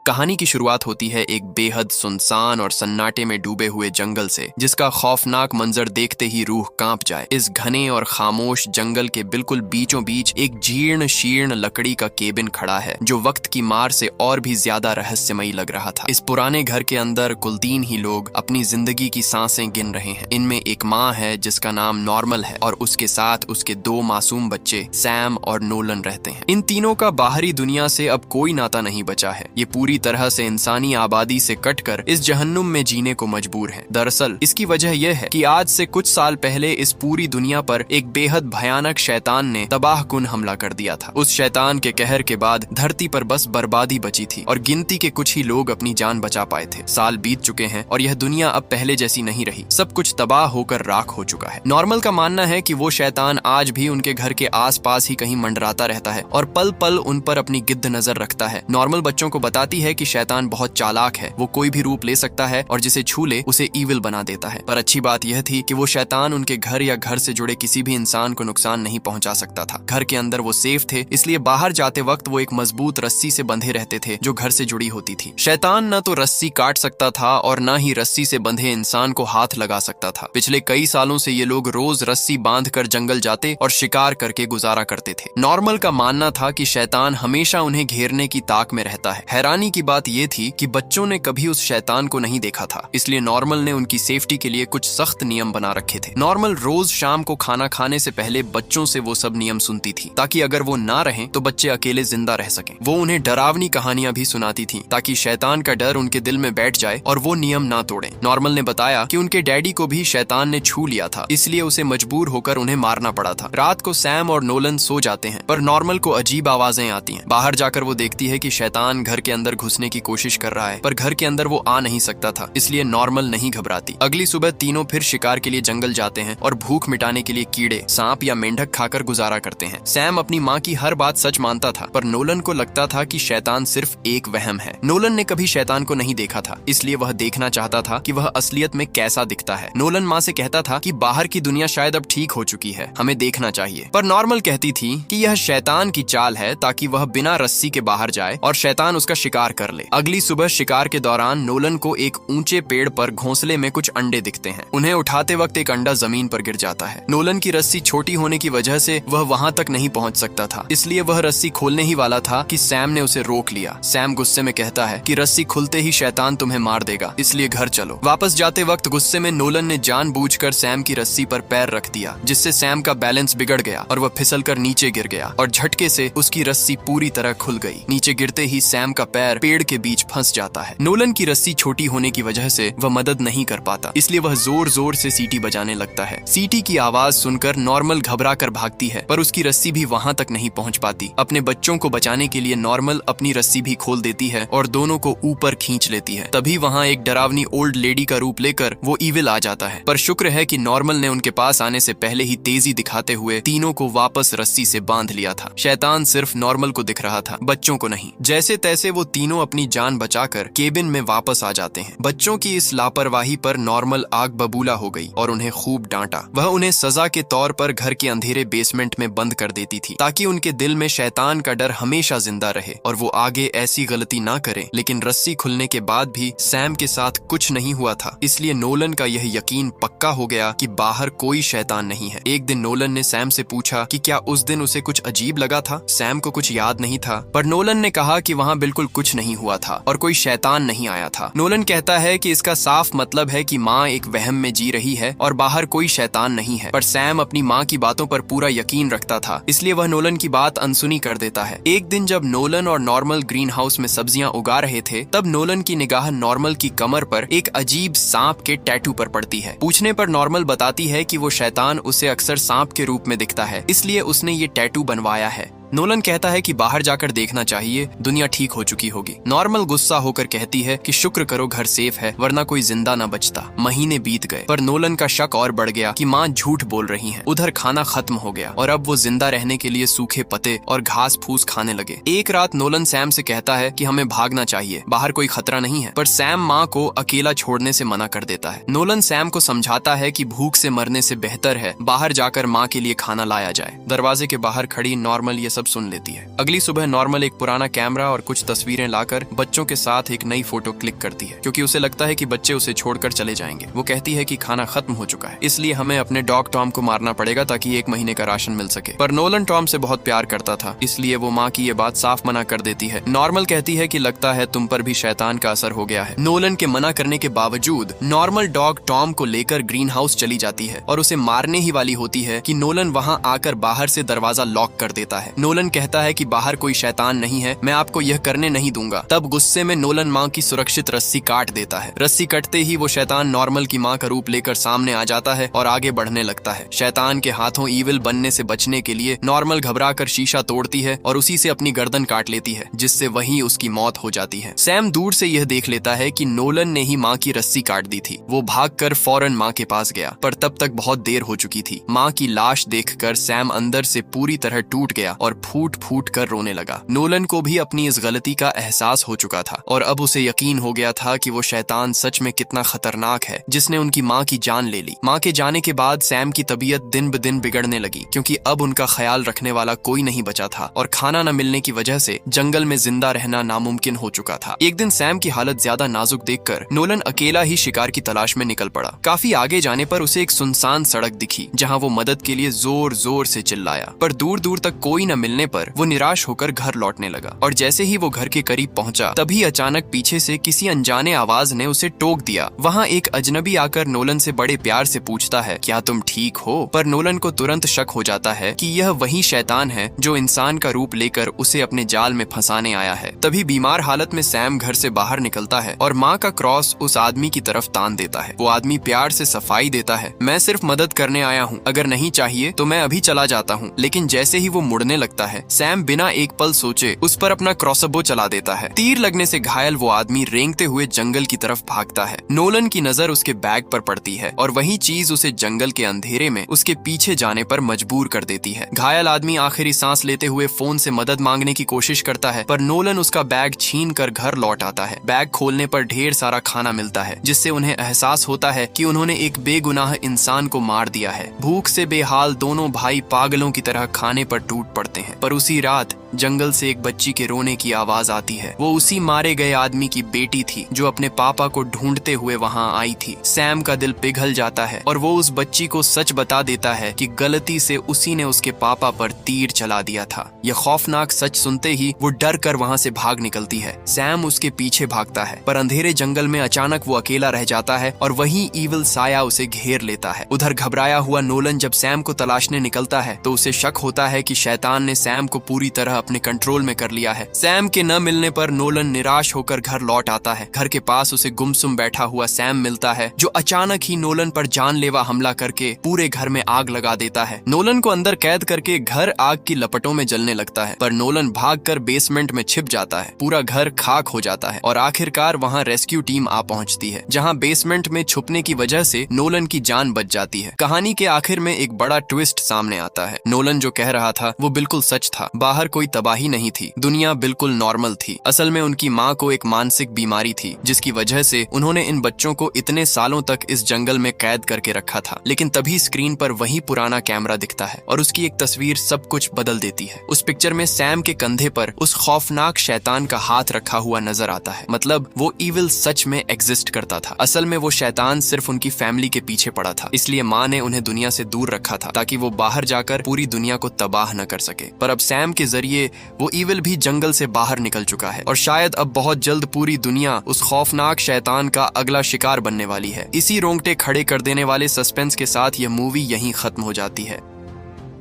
कहानी की शुरुआत होती है एक बेहद सुनसान और सन्नाटे में डूबे हुए जंगल से, जिसका खौफनाक मंजर देखते ही रूह कांप जाए। इस घने और खामोश जंगल के बिल्कुल बीचों बीच एक जीर्ण शीर्ण लकड़ी का केबिन खड़ा है, जो वक्त की मार से और भी ज्यादा रहस्यमयी लग रहा था। इस पुराने घर के अंदर कुल 3 ही लोग अपनी जिंदगी की सांसें गिन रहे हैं। इनमें एक माँ है जिसका नाम नॉर्मल है और उसके साथ उसके 2 मासूम बच्चे सैम और नोलन रहते हैं। इन तीनों का बाहरी दुनिया से अब कोई नाता नहीं बचा है। ये पूरी तरह से इंसानी आबादी से कटकर इस जहन्नुम में जीने को मजबूर हैं। दरअसल इसकी वजह यह है कि आज से कुछ साल पहले इस पूरी दुनिया पर एक बेहद भयानक शैतान ने तबाहकुन हमला कर दिया था। उस शैतान के कहर के बाद धरती पर बस बर्बादी बची थी और गिनती के कुछ ही लोग अपनी जान बचा पाए थे। साल बीत चुके हैं और यह दुनिया अब पहले जैसी नहीं रही। सब कुछ तबाह होकर राख हो चुका है। नॉर्मल का मानना है कि वो शैतान आज भी उनके घर के आसपास ही कहीं मंडराता रहता है और पल पल उन पर अपनी गिद्ध नजर रखता है। नॉर्मल बच्चों को बताती है कि शैतान बहुत चालाक है, वो कोई भी रूप ले सकता है और जिसे छू ले उसे ईविल बना देता है। पर अच्छी बात यह थी कि वो शैतान उनके घर या घर से जुड़े किसी भी इंसान को नुकसान नहीं पहुंचा सकता था। घर के अंदर वो सेफ थे, इसलिए बाहर जाते वक्त वो एक मजबूत रस्सी से बंधे रहते थे जो घर से जुड़ी होती थी। शैतान न तो रस्सी काट सकता था और न ही रस्सी से बंधे इंसान को हाथ लगा सकता था। पिछले कई सालों से ये लोग रोज रस्सी बांध कर जंगल जाते और शिकार करके गुजारा करते थे। नॉर्मल का मानना था कि शैतान हमेशा उन्हें घेरने की ताक में रहता है। हैरानी की बात ये थी कि बच्चों ने कभी उस शैतान को नहीं देखा था, इसलिए नॉर्मल ने उनकी सेफ्टी के लिए कुछ सख्त नियम बना रखे थे। नॉर्मल रोज शाम को खाना खाने से पहले बच्चों से वो सब नियम सुनती थी, ताकि अगर वो ना रहें तो बच्चे अकेले जिंदा रह सकें। वो उन्हें डरावनी कहानियां भी सुनाती थी, ताकि शैतान का डर उनके दिल में बैठ जाए और वो नियम ना तोड़ें। नॉर्मल ने बताया कि उनके डैडी को भी शैतान ने छू लिया था, इसलिए उसे मजबूर होकर उन्हें मारना पड़ा था। रात को सैम और नोलन सो जाते हैं, पर नॉर्मल को अजीब आवाजें आती हैं। बाहर जाकर वो देखती है कि शैतान घर के अंदर घुसने की कोशिश कर रहा है, पर घर के अंदर वो आ नहीं सकता था, इसलिए नॉर्मल नहीं घबराती। अगली सुबह तीनों फिर शिकार के लिए जंगल जाते हैं और भूख मिटाने के लिए कीड़े, सांप या मेंढक खाकर गुजारा करते हैं। सैम अपनी माँ की हर बात सच मानता था, पर नोलन को लगता था कि शैतान सिर्फ एक वहम है। नोलन ने कभी शैतान को नहीं देखा था, इसलिए वह देखना चाहता था कि वह असलियत में कैसा दिखता है। नोलन माँ से कहता था कि बाहर की दुनिया शायद अब ठीक हो चुकी है, हमें देखना चाहिए। पर नॉर्मल कहती थी कि यह शैतान की चाल है, ताकि वह बिना रस्सी के बाहर जाए और शैतान उसका शिकार कर ले। अगली सुबह शिकार के दौरान नोलन को एक ऊंचे पेड़ पर घोंसले में कुछ अंडे दिखते हैं। उन्हें उठाते वक्त एक अंडा जमीन पर गिर जाता है। नोलन की रस्सी छोटी होने की वजह से वह वहां तक नहीं पहुंच सकता था, इसलिए वह रस्सी खोलने ही वाला था कि सैम ने उसे रोक लिया। सैम गुस्से में कहता है कि रस्सी खुलते ही शैतान तुम्हें मार देगा, इसलिए घर चलो। वापस जाते वक्त गुस्से में नोलन ने जानबूझकर सैम की रस्सी पर पैर रख दिया, जिससे सैम का बैलेंस बिगड़ गया और वह फिसलकर नीचे गिर गया और झटके से उसकी रस्सी पूरी तरह खुल गई। नीचे गिरते ही सैम का पैर पेड़ के बीच फंस जाता है। नोलन की रस्सी छोटी होने की वजह से वह मदद नहीं कर पाता, इसलिए वह जोर जोर से सीटी बजाने लगता है। सीटी की आवाज सुनकर नॉर्मल घबरा कर भागती है, पर उसकी रस्सी भी वहां तक नहीं पहुंच पाती। अपने बच्चों को बचाने के लिए नॉर्मल अपनी रस्सी भी खोल देती है और दोनों को ऊपर खींच लेती है। तभी वहां एक डरावनी ओल्ड लेडी का रूप लेकर वो ईविल आ जाता है, पर शुक्र है कि नॉर्मल ने उनके पास आने से पहले ही तेजी दिखाते हुए तीनों को वापस रस्सी से बांध लिया था। शैतान सिर्फ नॉर्मल को दिख रहा था, बच्चों को नहीं। जैसे तैसे वो तीनों अपनी जान बचाकर केबिन में वापस आ जाते हैं। बच्चों की इस लापरवाही पर नॉर्मल आग बबूला हो गई और उन्हें खूब डांटा। वह उन्हें सजा के तौर पर घर के अंधेरे बेसमेंट में बंद कर देती थी, ताकि उनके दिल में शैतान का डर हमेशा जिंदा रहे और वो आगे ऐसी गलती ना करे। लेकिन रस्सी खुलने के बाद भी सैम के साथ कुछ नहीं हुआ था, इसलिए नोलन का यह यकीन पक्का हो गया कि बाहर कोई शैतान नहीं है। एक दिन नोलन ने सैम से पूछा कि क्या उस दिन उसे कुछ अजीब लगा था। सैम को कुछ याद नहीं था, पर नोलन ने कहा कि वहाँ बिल्कुल कुछ नहीं हुआ था और कोई शैतान नहीं आया था। नोलन कहता है कि इसका साफ मतलब है कि माँ एक वहम में जी रही है और बाहर कोई शैतान नहीं है। पर सैम अपनी माँ की बातों पर पूरा यकीन रखता था, इसलिए वह नोलन की बात अनसुनी कर देता है। एक दिन जब नोलन और नॉर्मल ग्रीन हाउस में सब्जियां उगा रहे थे, तब नोलन की निगाह नॉर्मल की कमर पर एक अजीब सांप के टैटू पर पड़ती है। पूछने पर नॉर्मल बताती है कि वो शैतान उसे अक्सर सांप के रूप में दिखता है, इसलिए उसने ये टैटू बनवाया है। नोलन कहता है कि बाहर जाकर देखना चाहिए, दुनिया ठीक हो चुकी होगी। नॉर्मल गुस्सा होकर कहती है कि शुक्र करो घर सेफ है, वरना कोई जिंदा ना बचता। महीने बीत गए, पर नोलन का शक और बढ़ गया कि माँ झूठ बोल रही हैं। उधर खाना खत्म हो गया और अब वो जिंदा रहने के लिए सूखे पत्ते और घास फूस खाने लगे। एक रात नोलन सैम से कहता है कि हमें भागना चाहिए, बाहर कोई खतरा नहीं है, पर सैम माँ को अकेला छोड़ने से मना कर देता है। नोलन सैम को समझाता है कि भूख से मरने से बेहतर है बाहर जाकर माँ के लिए खाना लाया जाए। दरवाजे के बाहर खड़ी नॉर्मल ये सब सब सुन लेती है। अगली सुबह नॉर्मल एक पुराना कैमरा और कुछ तस्वीरें लाकर बच्चों के साथ एक नई फोटो क्लिक करती है, क्योंकि उसे लगता है कि बच्चे उसे छोड़कर चले जाएंगे। वो कहती है कि खाना खत्म हो चुका है, इसलिए हमें अपने डॉग टॉम को मारना पड़ेगा ताकि 1 महीने का राशन मिल सके। पर नोलन टॉम से बहुत प्यार करता था, इसलिए वो माँ की ये बात साफ मना कर देती है। नॉर्मल कहती है कि लगता है तुम पर भी शैतान का असर हो गया है। नोलन के मना करने के बावजूद नॉर्मल डॉग टॉम को लेकर ग्रीन हाउस चली जाती है और उसे मारने ही वाली होती है कि नोलन वहाँ आकर बाहर से दरवाजा लॉक कर देता है। नोलन कहता है कि बाहर कोई शैतान नहीं है, मैं आपको यह करने नहीं दूंगा। तब गुस्से में नोलन माँ की सुरक्षित रस्सी काट देता है। रस्सी कटते ही वो शैतान नॉर्मल की माँ का रूप लेकर सामने आ जाता है और आगे बढ़ने लगता है। शैतान के हाथों ईविल बनने से बचने के लिए नॉर्मल घबराकर शीशा तोड़ती है और उसी से अपनी गर्दन काट लेती है, जिससे वहीं उसकी मौत हो जाती है। सैम दूर से यह देख लेता है कि नोलन ने ही माँ की रस्सी काट दी थी। वो भागकर फौरन माँ के पास गया, पर तब तक बहुत देर हो चुकी थी। माँ की लाश देखकर सैम अंदर से पूरी तरह टूट गया और फूट फूट कर रोने लगा। नोलन को भी अपनी इस गलती का एहसास हो चुका था और अब उसे यकीन हो गया था कि वो शैतान सच में कितना खतरनाक है, जिसने उनकी माँ की जान ले ली। माँ के जाने के बाद सैम की तबीयत दिन ब दिन बिगड़ने लगी, क्योंकि अब उनका ख्याल रखने वाला कोई नहीं बचा था और खाना न मिलने की वजह से जंगल में जिंदा रहना नामुमकिन हो चुका था। एक दिन सैम की हालत ज्यादा नाजुक देखकर नोलन अकेला ही शिकार की तलाश में निकल पड़ा। काफी आगे जाने पर उसे एक सुनसान सड़क दिखी, जहाँ वो मदद के लिए जोर जोर से चिल्लाया, पर दूर दूर तक कोई न मिलने पर वो निराश होकर घर लौटने लगा। और जैसे ही वो घर के करीब पहुंचा, तभी अचानक पीछे से किसी अनजाने आवाज ने उसे टोक दिया। वहाँ एक अजनबी आकर नोलन से बड़े प्यार से पूछता है, क्या तुम ठीक हो? पर नोलन को तुरंत शक हो जाता है कि यह वही शैतान है जो इंसान का रूप लेकर उसे अपने जाल में फंसाने आया है। तभी बीमार हालत में सैम घर से बाहर निकलता है और माँ का क्रॉस उस आदमी की तरफ तान देता है। वो आदमी प्यार से सफाई देता है, मैं सिर्फ मदद करने आया हूँ, अगर नहीं चाहिए तो मैं अभी चला जाता हूँ। लेकिन जैसे ही वो मुड़ने लगता है, सैम बिना एक पल सोचे उस पर अपना क्रॉसबो चला देता है। तीर लगने से घायल वो आदमी रेंगते हुए जंगल की तरफ भागता है। नोलन की नजर उसके बैग पर पड़ती है और वही चीज उसे जंगल के अंधेरे में उसके पीछे जाने पर मजबूर कर देती है। घायल आदमी आखिरी सांस लेते हुए फोन से मदद मांगने की कोशिश करता है, पर नोलन उसका बैग छीन कर घर लौट आता है। बैग खोलने पर ढेर सारा खाना मिलता है, जिससे उन्हें एहसास होता है कि उन्होंने एक बेगुनाह इंसान को मार दिया है। भूख से बेहाल दोनों भाई पागलों की तरह खाने पर टूट पड़ते हैं। पर उसी रात जंगल से एक बच्ची के रोने की आवाज आती है। वो उसी मारे गए आदमी की बेटी थी जो अपने पापा को ढूंढते हुए वहां आई थी। सैम का दिल पिघल जाता है और वो उस बच्ची को सच बता देता है कि गलती से उसी ने उसके पापा पर तीर चला दिया था। यह खौफनाक सच सुनते ही वो डर कर वहां से भाग निकलती है। सैम उसके पीछे भागता है, पर अंधेरे जंगल में अचानक वो अकेला रह जाता है और वहीं ईविल साया उसे घेर लेता है। उधर घबराया हुआ नोलन जब सैम को तलाशने निकलता है तो उसे शक होता है कि शैतान ने सैम को पूरी तरह अपने कंट्रोल में कर लिया है। सैम के न मिलने पर नोलन निराश होकर घर लौट आता है। घर के पास उसे गुमसुम बैठा हुआ सैम मिलता है, जो अचानक ही नोलन पर जानलेवा हमला करके पूरे घर में आग लगा देता है। नोलन को अंदर कैद करके घर आग की लपटों में जलने लगता है, पर नोलन भागकर बेसमेंट में छिप जाता है। पूरा घर खाक हो जाता है और आखिरकार वहां रेस्क्यू टीम आ पहुंचती है, जहां बेसमेंट में छुपने की वजह से नोलन की जान बच जाती है। कहानी के आखिर में एक बड़ा ट्विस्ट सामने आता है। नोलन जो कह रहा था वो बिल्कुल सच था। बाहर कोई तबाही नहीं थी, दुनिया बिल्कुल नॉर्मल थी। असल में उनकी माँ को एक मानसिक बीमारी थी, जिसकी वजह से उन्होंने इन बच्चों को इतने सालों तक इस जंगल में कैद करके रखा था। लेकिन तभी स्क्रीन पर वही पुराना कैमरा दिखता है और उसकी एक तस्वीर सब कुछ बदल देती है। उस पिक्चर में सैम के कंधे पर उस खौफनाक शैतान का हाथ रखा हुआ नजर आता है। मतलब वो ईविल सच में एग्जिस्ट करता था। असल में वो शैतान सिर्फ उनकी फैमिली के पीछे पड़ा था, इसलिए माँ ने उन्हें दुनिया से दूर रखा था ताकि वो बाहर जाकर पूरी दुनिया को तबाह न कर सके। पर अब सैम के जरिए वो ईविल भी जंगल से बाहर निकल चुका है और शायद अब बहुत जल्द पूरी दुनिया उस खौफनाक शैतान का अगला शिकार बनने वाली है। इसी रोंगटे खड़े कर देने वाले सस्पेंस के साथ यह मूवी यहीं खत्म हो जाती है।